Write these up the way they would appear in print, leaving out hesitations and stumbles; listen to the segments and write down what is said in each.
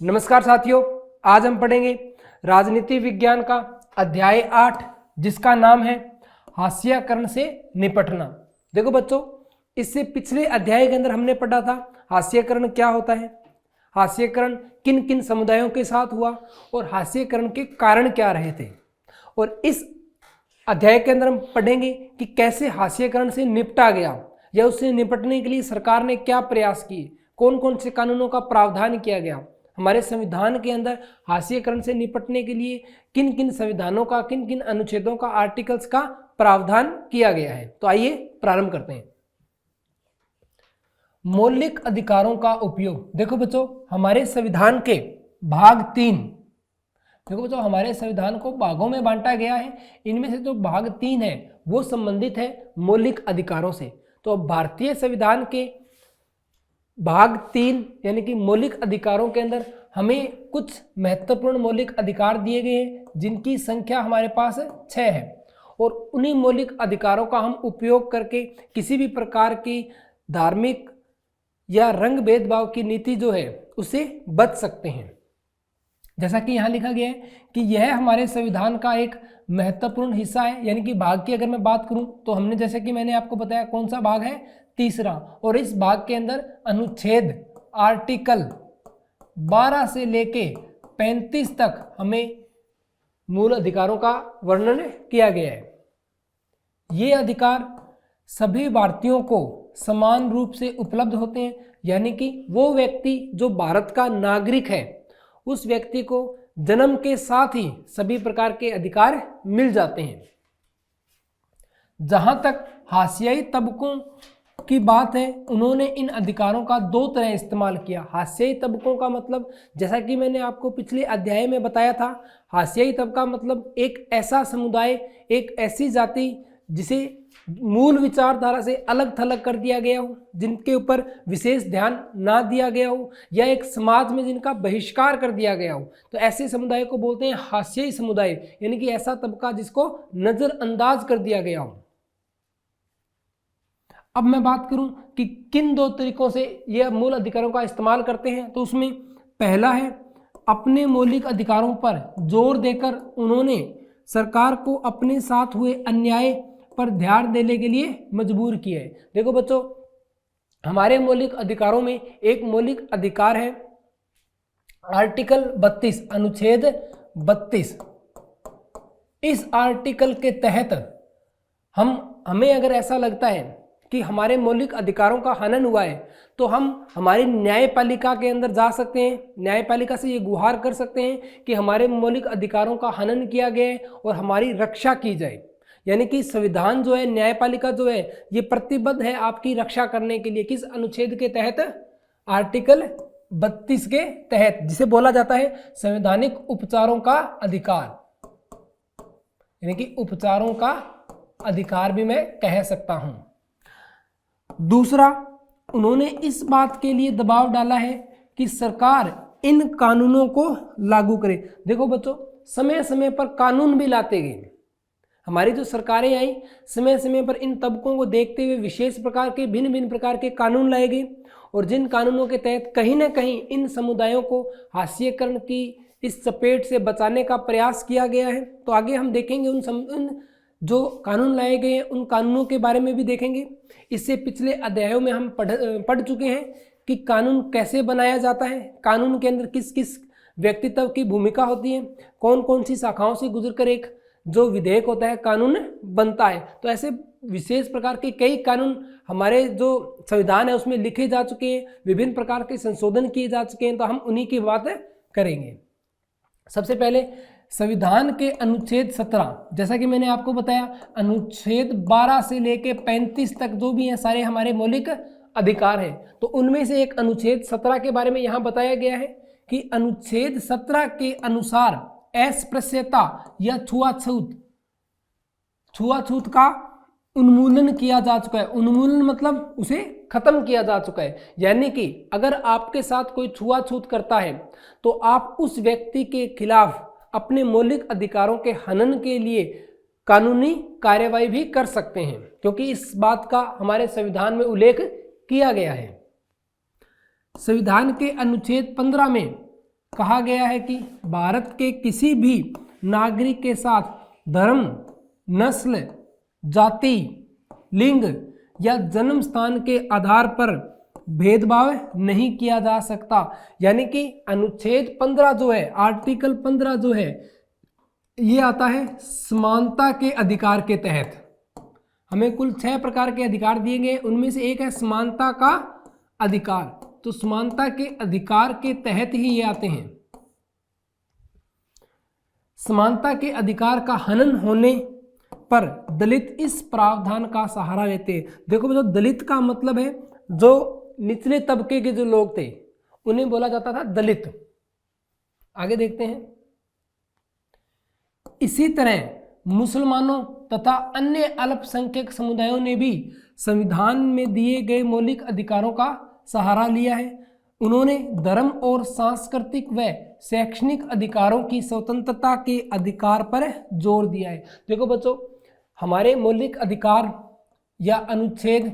नमस्कार साथियों, आज हम पढ़ेंगे राजनीति विज्ञान का अध्याय 8 जिसका नाम है हास्यकरण से निपटना। देखो बच्चों, इससे पिछले अध्याय के अंदर हमने पढ़ा था हास्यकरण क्या होता है, हास्यकरण किन किन समुदायों के साथ हुआ और हास्यकरण के कारण क्या रहे थे। और इस अध्याय के अंदर हम पढ़ेंगे कि कैसे हास्यकरण से निपटा गया या उससे निपटने के लिए सरकार ने क्या प्रयास किए, कौन कौन से कानूनों का प्रावधान किया गया। हमारे संविधान के अंदर हास्यकरण से निपटने के लिए किन किन संविधानों का, किन किन अनुच्छेदों का, आर्टिकल्स का प्रावधान किया गया है। तो आइए प्रारंभ करते हैं। मौलिक अधिकारों का उपयोग। देखो बच्चों, हमारे संविधान के भाग 3, देखो बच्चों हमारे संविधान को भागों में बांटा गया है। इनमें से जो भाग 3 है वो संबंधित है मौलिक अधिकारों से। तो भारतीय संविधान के भाग 3 यानी कि मौलिक अधिकारों के अंदर हमें कुछ महत्वपूर्ण मौलिक अधिकार दिए गए हैं जिनकी संख्या हमारे पास 6 है। और उन्हीं मौलिक अधिकारों का हम उपयोग करके किसी भी प्रकार की धार्मिक या रंग भेदभाव की नीति जो है उससे बच सकते हैं। जैसा कि यहाँ लिखा गया है कि यह हमारे संविधान का एक महत्वपूर्ण हिस्सा है। यानी कि भाग की अगर मैं बात करूं तो हमने, जैसे कि मैंने आपको बताया, कौन सा भाग है, तीसरा। और इस भाग के अंदर अनुच्छेद आर्टिकल 12 से लेके 35 तक हमें मूल अधिकारों का वर्णन किया गया है। ये अधिकार सभी भारतीयों को समान रूप से उपलब्ध होते हैं। यानी कि वो व्यक्ति जो भारत का नागरिक है उस व्यक्ति को जन्म के साथ ही सभी प्रकार के अधिकार मिल जाते हैं। जहां तक हाशियाई तबकों की बात है, उन्होंने इन अधिकारों का 2 तरह इस्तेमाल किया। हाशियाई तबकों का मतलब, जैसा कि मैंने आपको पिछले अध्याय में बताया था, हाशियाई तबका मतलब एक ऐसा समुदाय, एक ऐसी जाति जिसे मूल विचारधारा से अलग थलग कर दिया गया हो, जिनके ऊपर विशेष ध्यान ना दिया गया हो, या एक समाज में जिनका बहिष्कार कर दिया गया हो। तो ऐसे समुदाय को बोलते हैं हाशियाई समुदाय, यानी कि ऐसा तबका जिसको नजरअंदाज कर दिया गया हो। अब मैं बात करूं कि किन 2 तरीकों से यह मूल अधिकारों का इस्तेमाल करते हैं, तो उसमें पहला है अपने मौलिक अधिकारों पर जोर देकर उन्होंने सरकार को अपने साथ हुए अन्याय पर ध्यान देने के लिए मजबूर किया है। देखो बच्चों, हमारे मौलिक अधिकारों में एक मौलिक अधिकार है आर्टिकल 32, अनुच्छेद 32। इस आर्टिकल के तहत हमें अगर ऐसा लगता है कि हमारे मौलिक अधिकारों का हनन हुआ है तो हम हमारी न्यायपालिका के अंदर जा सकते हैं, न्यायपालिका से ये गुहार कर सकते हैं कि हमारे मौलिक अधिकारों का हनन किया गया है और हमारी रक्षा की जाए। यानी कि संविधान जो है, न्यायपालिका जो है, ये प्रतिबद्ध है आपकी रक्षा करने के लिए। किस अनुच्छेद के तहत? आर्टिकल 32 के तहत, जिसे बोला जाता है संवैधानिक उपचारों का अधिकार। यानी कि उपचारों का अधिकार भी मैं कह सकता हूं। दूसरा, उन्होंने इस बात के लिए दबाव डाला है कि सरकार इन कानूनों को लागू करे। देखो बच्चों, समय समय पर कानून भी लाते गए। हमारी जो सरकारें आई, समय समय पर इन तबकों को देखते हुए विशेष प्रकार के, भिन्न भिन्न प्रकार के कानून लाए गए और जिन कानूनों के तहत कहीं ना कहीं इन समुदायों को हास्यकरण की इस चपेट से बचाने का प्रयास किया गया है। तो आगे हम देखेंगे उन जो कानून लाए गए हैं उन कानूनों के बारे में भी देखेंगे। इससे पिछले अध्यायों में हम पढ़ चुके हैं कि कानून कैसे बनाया जाता है, कानून के अंदर किस किस व्यक्तित्व की भूमिका होती है, कौन कौन सी शाखाओं से गुजरकर एक जो विधेयक होता है, कानून बनता है। तो ऐसे विशेष प्रकार के कई कानून हमारे जो संविधान है उसमें लिखे जा चुके हैं, विभिन्न प्रकार के संशोधन किए जा चुके हैं। तो हम उन्हीं की बात करेंगे। सबसे पहले संविधान के अनुच्छेद 17, जैसा कि मैंने आपको बताया, अनुच्छेद 12 से लेके 35 तक जो भी हैं सारे हमारे मौलिक अधिकार हैं। तो उनमें से एक अनुच्छेद 17 के बारे में यहाँ बताया गया है कि अनुच्छेद 17 के अनुसार अस्पृश्यता या छुआछूत का उन्मूलन किया जा चुका है। उन्मूलन मतलब उसे खत्म किया जा चुका है। यानी कि अगर आपके साथ कोई छुआछूत करता है तो आप उस व्यक्ति के खिलाफ अपने मौलिक अधिकारों के हनन के लिए कानूनी कार्यवाही भी कर सकते हैं, क्योंकि इस बात का हमारे संविधान में उल्लेख किया गया है। संविधान के अनुच्छेद 15 में कहा गया है कि भारत के किसी भी नागरिक के साथ धर्म, नस्ल, जाति, लिंग या जन्म स्थान के आधार पर भेदभाव नहीं किया जा सकता। यानी कि अनुच्छेद 15 जो है, आर्टिकल 15 जो है, ये आता है समानता के अधिकार के तहत। हमें कुल 6 प्रकार के अधिकार दिए गए, उनमें से एक है समानता का अधिकार। तो समानता के अधिकार के तहत ही ये आते हैं। समानता के अधिकार का हनन होने पर दलित इस प्रावधान का सहारा लेते हैं। देखो जो दलित का मतलब है जो निचले तबके के जो लोग थे उन्हें बोला जाता था दलित। आगे देखते हैं। इसी तरह मुसलमानों तथा अन्य अल्पसंख्यक समुदायों ने भी संविधान में दिए गए मौलिक अधिकारों का सहारा लिया है। उन्होंने धर्म और सांस्कृतिक व शैक्षणिक अधिकारों की स्वतंत्रता के अधिकार पर जोर दिया है। देखो बच्चों, हमारे मौलिक अधिकार या अनुच्छेद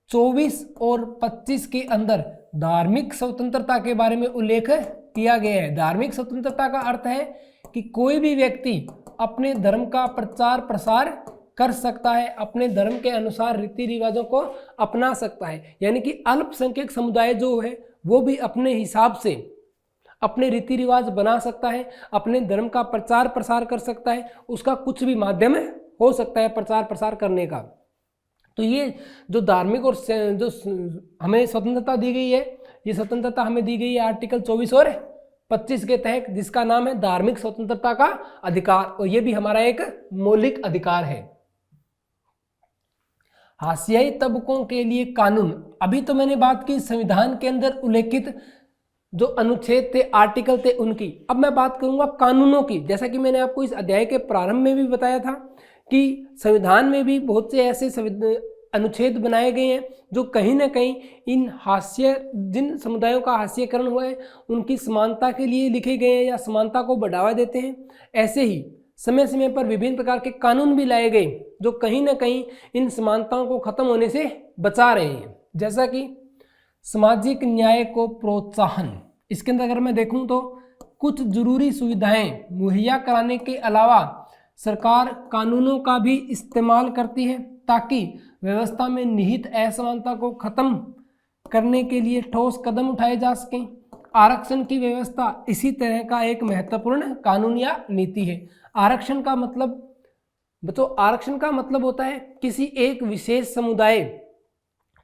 24 और 25 के अंदर धार्मिक स्वतंत्रता के बारे में उल्लेख किया गया है। धार्मिक स्वतंत्रता का अर्थ है कि कोई भी व्यक्ति अपने धर्म का प्रचार प्रसार कर सकता है, अपने धर्म के अनुसार रीति रिवाजों को अपना सकता है। यानी कि अल्पसंख्यक समुदाय जो है वो भी अपने हिसाब से अपने रीति रिवाज बना सकता है, अपने धर्म का प्रचार प्रसार कर सकता है। उसका कुछ भी माध्यम हो सकता है प्रचार प्रसार करने का। तो ये जो धार्मिक और जो हमें स्वतंत्रता दी गई है, ये स्वतंत्रता हमें दी गई है आर्टिकल 24 और 25 के तहत, जिसका नाम है धार्मिक स्वतंत्रता का अधिकार, और ये भी हमारा एक मौलिक अधिकार है। हाशियाई तबकों के लिए कानून, अभी तो मैंने बात की संविधान के अंदर उल्लेखित जो अनुच्छेद थे, आर्टिकल थे उनकी। अब मैं बात करूंगा कानूनों की। जैसा कि मैंने आपको इस अध्याय के प्रारंभ में भी बताया था कि संविधान में भी बहुत से ऐसे अनुच्छेद बनाए गए हैं जो कहीं ना कहीं इन जिन समुदायों का हास्यकरण हुआ है उनकी समानता के लिए लिखे गए हैं या समानता को बढ़ावा देते हैं। ऐसे ही समय समय पर विभिन्न प्रकार के कानून भी लाए गए जो कहीं ना कहीं इन समानताओं को खत्म होने से बचा रहे हैं। जैसा कि सामाजिक न्याय को प्रोत्साहन, इसके अंदर अगर मैं देखूं तो कुछ जरूरी सुविधाएं मुहैया कराने के अलावा सरकार कानूनों का भी इस्तेमाल करती है ताकि व्यवस्था में निहित असमानता को खत्म करने के लिए ठोस कदम उठाए जा सकें। आरक्षण की व्यवस्था इसी तरह का एक महत्वपूर्ण कानून या नीति है। आरक्षण का मतलब बच्चों, आरक्षण का मतलब होता है किसी एक विशेष समुदाय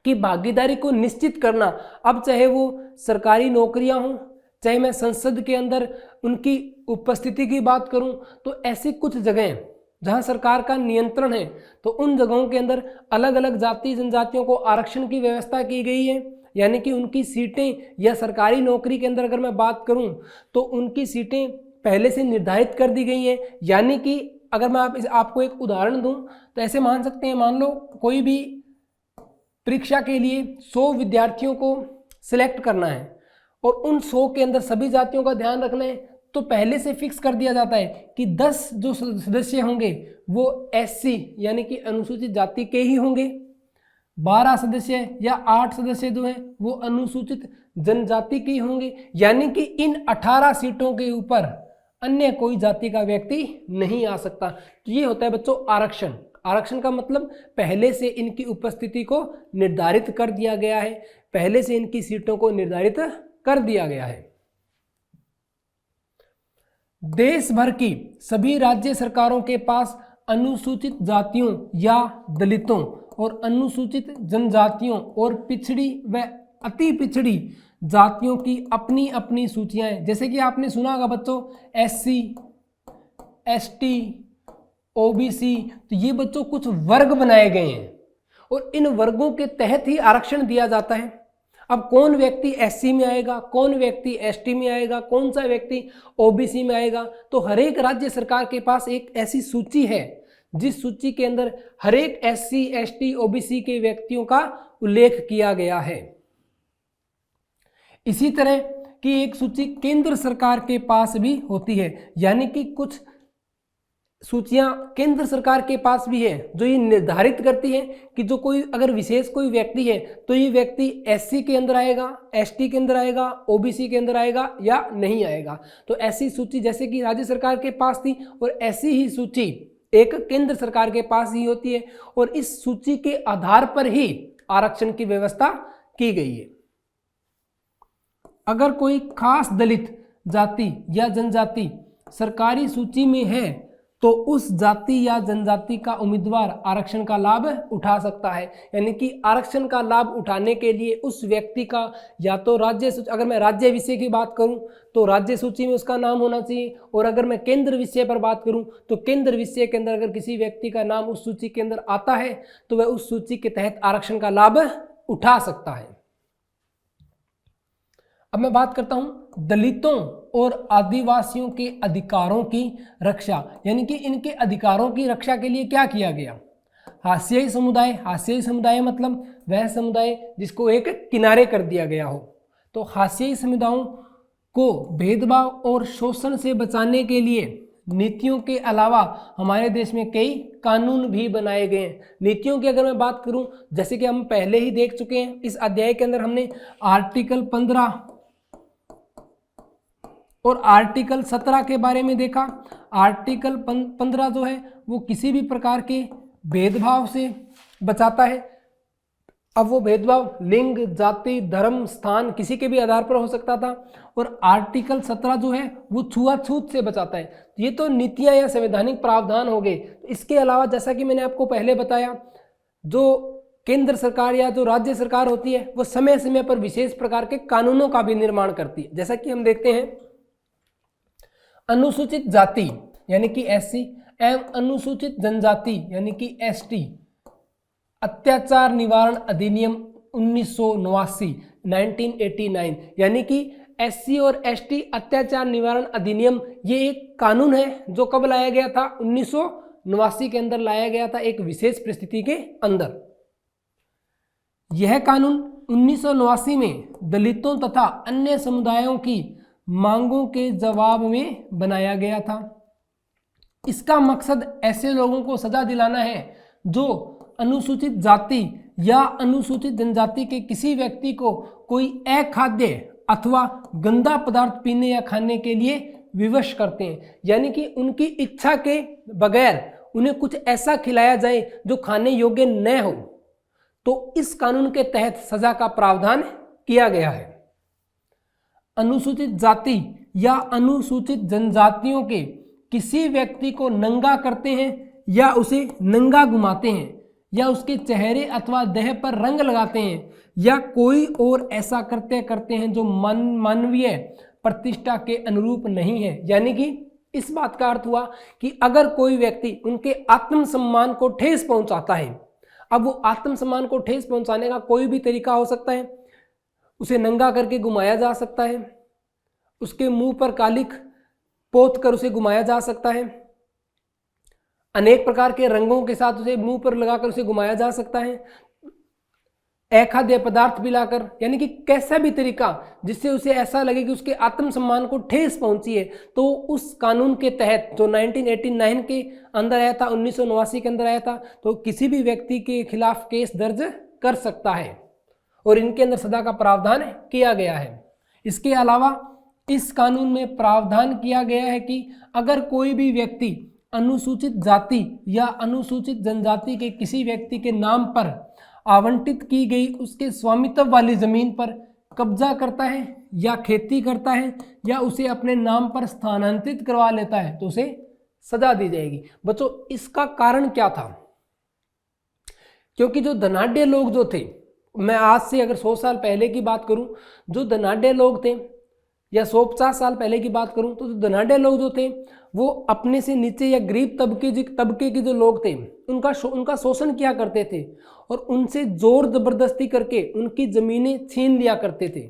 की भागीदारी को निश्चित करना। अब चाहे वो सरकारी नौकरियां हों, चाहे मैं संसद के अंदर उनकी उपस्थिति की बात करूं, तो ऐसी कुछ जगहें जहां सरकार का नियंत्रण है तो उन जगहों के अंदर अलग अलग जाति जनजातियों को आरक्षण की व्यवस्था की गई है। यानी कि उनकी सीटें, या सरकारी नौकरी के अंदर अगर मैं बात करूं तो उनकी सीटें पहले से निर्धारित कर दी गई हैं। यानी कि अगर मैं आपको एक उदाहरण दूं तो ऐसे मान सकते हैं, मान लो कोई भी परीक्षा के लिए 100 विद्यार्थियों को सिलेक्ट करना है और उन 100 के अंदर सभी जातियों का ध्यान रखना है, तो पहले से फिक्स कर दिया जाता है कि 10 जो सदस्य होंगे वो SC यानी कि अनुसूचित जाति के ही होंगे, 12 सदस्य या 8 सदस्य जो हैं वो अनुसूचित जनजाति के ही होंगे। यानी कि इन 18 सीटों के ऊपर अन्य कोई जाति का व्यक्ति नहीं आ सकता। तो ये होता है बच्चों आरक्षण। आरक्षण का मतलब पहले से इनकी उपस्थिति को निर्धारित कर दिया गया है, पहले से इनकी सीटों को निर्धारित कर दिया गया है। देश भर की सभी राज्य सरकारों के पास अनुसूचित जातियों या दलितों और अनुसूचित जनजातियों और पिछड़ी व अति पिछड़ी जातियों की अपनी अपनी सूचियां हैं। जैसे कि आपने सुना होगा बच्चों SC, ST, OBC, तो ये बच्चों कुछ वर्ग बनाए गए हैं और इन वर्गों के तहत ही आरक्षण दिया जाता है। अब कौन व्यक्ति SC में आएगा, कौन व्यक्ति ST में आएगा, कौन सा व्यक्ति OBC में आएगा, तो हर एक राज्य सरकार के पास एक ऐसी सूची है जिस सूची के अंदर हर एक SC, ST, OBC के व्यक्तियों का उल्लेख किया गया है। इसी तरह की एक सूची केंद्र सरकार के पास भी होती है। यानी कि कुछ सूचियां केंद्र सरकार के पास भी है जो ये निर्धारित करती है कि जो कोई अगर विशेष कोई व्यक्ति है तो ये व्यक्ति एससी के अंदर आएगा, एसटी के अंदर आएगा, ओबीसी के अंदर आएगा या नहीं आएगा। तो ऐसी सूची जैसे कि राज्य सरकार के पास थी और ऐसी ही सूची एक केंद्र सरकार के पास ही होती है और इस सूची के आधार पर ही आरक्षण की व्यवस्था की गई है। अगर कोई खास दलित जाति या जनजाति सरकारी सूची में है तो उस जाति या जनजाति का उम्मीदवार आरक्षण का लाभ उठा सकता है। यानी कि आरक्षण का लाभ उठाने के लिए उस व्यक्ति का या तो राज्य सूची, अगर मैं राज्य विषय की बात करूं तो राज्य सूची में उसका नाम होना चाहिए, और अगर मैं केंद्र विषय पर बात करूं तो केंद्र विषय के अंदर अगर किसी व्यक्ति का नाम उस सूची के अंदर आता है तो वह उस सूची के तहत आरक्षण का लाभ उठा सकता है। अब मैं बात करता हूं दलितों और आदिवासियों के अधिकारों की रक्षा, यानी कि इनके अधिकारों की रक्षा के लिए क्या किया गया। हाशियाई समुदाय, हाशियाई समुदाय मतलब वह समुदाय जिसको एक किनारे कर दिया गया हो। तो हाशियाई समुदायों को भेदभाव और शोषण से बचाने के लिए नीतियों के अलावा हमारे देश में कई कानून भी बनाए गए हैं। नीतियों की अगर मैं बात करूं, जैसे कि हम पहले ही देख चुके हैं, इस अध्याय के अंदर हमने आर्टिकल 15 और आर्टिकल 17 के बारे में देखा। आर्टिकल 15 जो है वो किसी भी प्रकार के भेदभाव से बचाता है। अब वो भेदभाव लिंग, जाति, धर्म, स्थान किसी के भी आधार पर हो सकता था। और आर्टिकल 17 जो है वो छुआछूत से बचाता है। ये तो नीतियां या संवैधानिक प्रावधान हो गए। इसके अलावा जैसा कि मैंने आपको पहले बताया, जो केंद्र सरकार या जो राज्य सरकार होती है वो समय समय पर विशेष प्रकार के कानूनों का भी निर्माण करती है। जैसा कि हम देखते हैं अनुसूचित जाति यानी कि एससी एवं अनुसूचित जनजाति यानी कि एसटी अत्याचार निवारण अधिनियम 1989 यानी कि एससी और एसटी अत्याचार निवारण अधिनियम, ये एक कानून है जो कब लाया गया था, 1989 के अंदर लाया गया था, एक विशेष परिस्थिति के अंदर। यह कानून 1989 में दलितों तथा अन्य समुदायों की मांगों के जवाब में बनाया गया था। इसका मकसद ऐसे लोगों को सजा दिलाना है जो अनुसूचित जाति या अनुसूचित जनजाति के किसी व्यक्ति को कोई अखाद्य अथवा गंदा पदार्थ पीने या खाने के लिए विवश करते हैं। यानी कि उनकी इच्छा के बगैर उन्हें कुछ ऐसा खिलाया जाए जो खाने योग्य न हो, तो इस कानून के तहत सजा का प्रावधान किया गया है। अनुसूचित जाति या अनुसूचित जनजातियों के किसी व्यक्ति को नंगा करते हैं या उसे नंगा घुमाते हैं या उसके चेहरे अथवा देह पर रंग लगाते हैं या कोई और ऐसा करते हैं जो मानवीय प्रतिष्ठा के अनुरूप नहीं है। यानी कि इस बात का अर्थ हुआ कि अगर कोई व्यक्ति उनके आत्मसम्मान को ठेस पहुंचाता है, अब वो आत्मसम्मान को ठेस पहुंचाने का कोई भी तरीका हो सकता है। उसे नंगा करके घुमाया जा सकता है, उसके मुंह पर कालिख पोत कर उसे घुमाया जा सकता है, अनेक प्रकार के रंगों के साथ उसे मुंह पर लगाकर उसे घुमाया जा सकता है, अखाद्य पदार्थ पिलाकर, यानी कि कैसा भी तरीका जिससे उसे ऐसा लगे कि उसके आत्मसम्मान को ठेस पहुंची है, तो उस कानून के तहत जो 1989 के अंदर आया था, 1989 के अंदर आया था, तो किसी भी व्यक्ति के खिलाफ केस दर्ज कर सकता है और इनके अंदर सजा का प्रावधान किया गया है। इसके अलावा इस कानून में प्रावधान किया गया है कि अगर कोई भी व्यक्ति अनुसूचित जाति या अनुसूचित जनजाति के किसी व्यक्ति के नाम पर आवंटित की गई उसके स्वामित्व वाली जमीन पर कब्जा करता है या खेती करता है या उसे अपने नाम पर स्थानांतरित करवा लेता है तो उसे सजा दी जाएगी। बच्चों, इसका कारण क्या था? क्योंकि जो धनाढ्य लोग जो थे, मैं आज से अगर 100 साल पहले की बात करूं, जो धनाढ्य लोग थे या 150 साल पहले की बात करूं तो धनाढ्य लोग जो थे वो अपने से नीचे या गरीब तबके के जो लोग थे उनका शोषण किया करते थे और उनसे जोर जबरदस्ती करके उनकी जमीनें छीन लिया करते थे।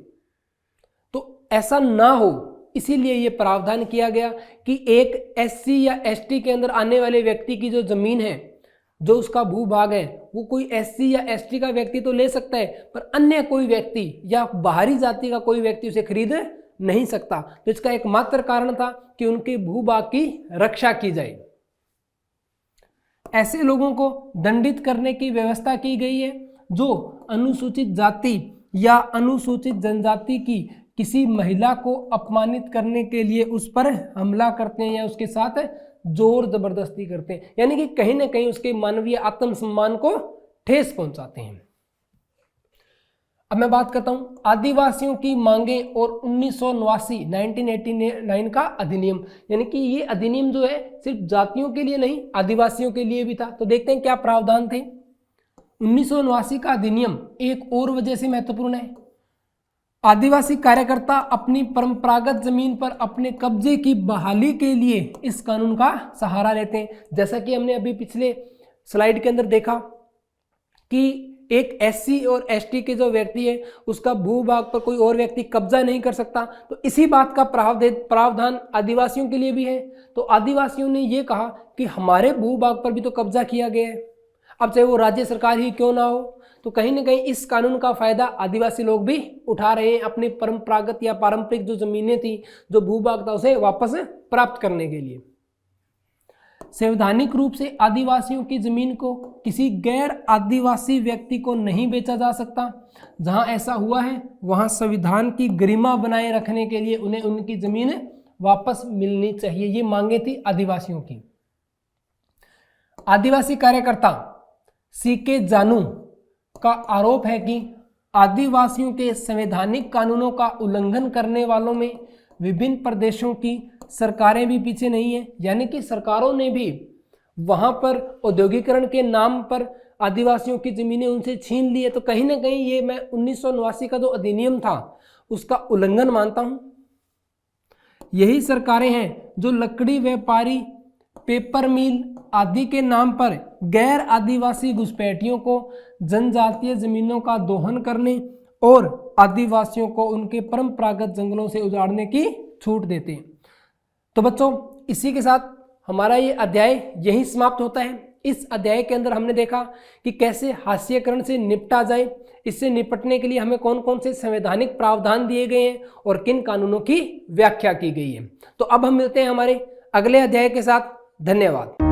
तो ऐसा ना हो इसीलिए ये प्रावधान किया गया कि एक एससी या एसटी के अंदर आने वाले व्यक्ति की जो जमीन है, जो उसका भूभाग है, वो कोई एससी या एसटी का व्यक्ति तो ले सकता है पर अन्य कोई व्यक्ति या बाहरी जाति का कोई व्यक्ति उसे खरीद नहीं सकता। तो इसका एकमात्र कारण था कि उनके भूभाग की रक्षा की जाए। ऐसे लोगों को दंडित करने की व्यवस्था की गई है जो अनुसूचित जाति या अनुसूचित जनजाति की किसी महिला को अपमानित करने के लिए उस पर हमला करते हैं या उसके साथ जोर जबरदस्ती करते हैं, यानी कि कहीं ना कहीं उसके मानवीय आत्मसम्मान को ठेस पहुंचाते हैं। अब मैं बात करता हूं आदिवासियों की मांगें और 1989 का अधिनियम, यानी कि ये अधिनियम जो है सिर्फ जातियों के लिए नहीं आदिवासियों के लिए भी था। तो देखते हैं क्या प्रावधान थे। 1989 का अधिनियम एक और वजह से महत्वपूर्ण है। आदिवासी कार्यकर्ता अपनी परंपरागत जमीन पर अपने कब्जे की बहाली के लिए इस कानून का सहारा लेते हैं। जैसा कि हमने अभी पिछले स्लाइड के अंदर देखा कि एक एससी और एसटी के जो व्यक्ति है उसका भूभाग पर कोई और व्यक्ति कब्जा नहीं कर सकता, तो इसी बात का प्रावधान आदिवासियों के लिए भी है। तो आदिवासियों ने ये कहा कि हमारे भूभाग पर भी तो कब्जा किया गया है, अब चाहे वो राज्य सरकार ही क्यों ना हो। तो कहीं ना कहीं इस कानून का फायदा आदिवासी लोग भी उठा रहे हैं अपनी परंपरागत या पारंपरिक जो जमीनें थी, जो भूभाग था, उसे वापस प्राप्त करने के लिए। संवैधानिक रूप से आदिवासियों की जमीन को किसी गैर आदिवासी व्यक्ति को नहीं बेचा जा सकता। जहां ऐसा हुआ है वहां संविधान की गरिमा बनाए रखने के लिए उन्हें उनकी जमीन वापस मिलनी चाहिए। ये मांगे थी आदिवासियों की। आदिवासी कार्यकर्ता सीके जानू का आरोप है कि आदिवासियों के संवैधानिक कानूनों का उल्लंघन करने वालों में विभिन्न प्रदेशों की सरकारें भी पीछे नहीं है, यानी कि सरकारों ने भी वहां पर औद्योगिकरण के नाम पर आदिवासियों की जमीनें उनसे छीन ली है। तो कहीं ना कहीं ये मैं 1989 का जो अधिनियम था उसका उल्लंघन मानता हूं। यही सरकारें हैं जो लकड़ी व्यापारी, पेपर मिल आदि के नाम पर गैर आदिवासी घुसपैठियों को जनजातीय जमीनों का दोहन करने और आदिवासियों को उनके परंपरागत जंगलों से उजाड़ने की छूट देते हैं। तो बच्चों, इसी के साथ हमारा ये अध्याय यही समाप्त होता है। इस अध्याय के अंदर हमने देखा कि कैसे हास्यकरण से निपटा जाए, इससे निपटने के लिए हमें कौन कौन से संवैधानिक प्रावधान दिए गए हैं और किन कानूनों की व्याख्या की गई है। तो अब हम मिलते हैं हमारे अगले अध्याय के साथ। धन्यवाद।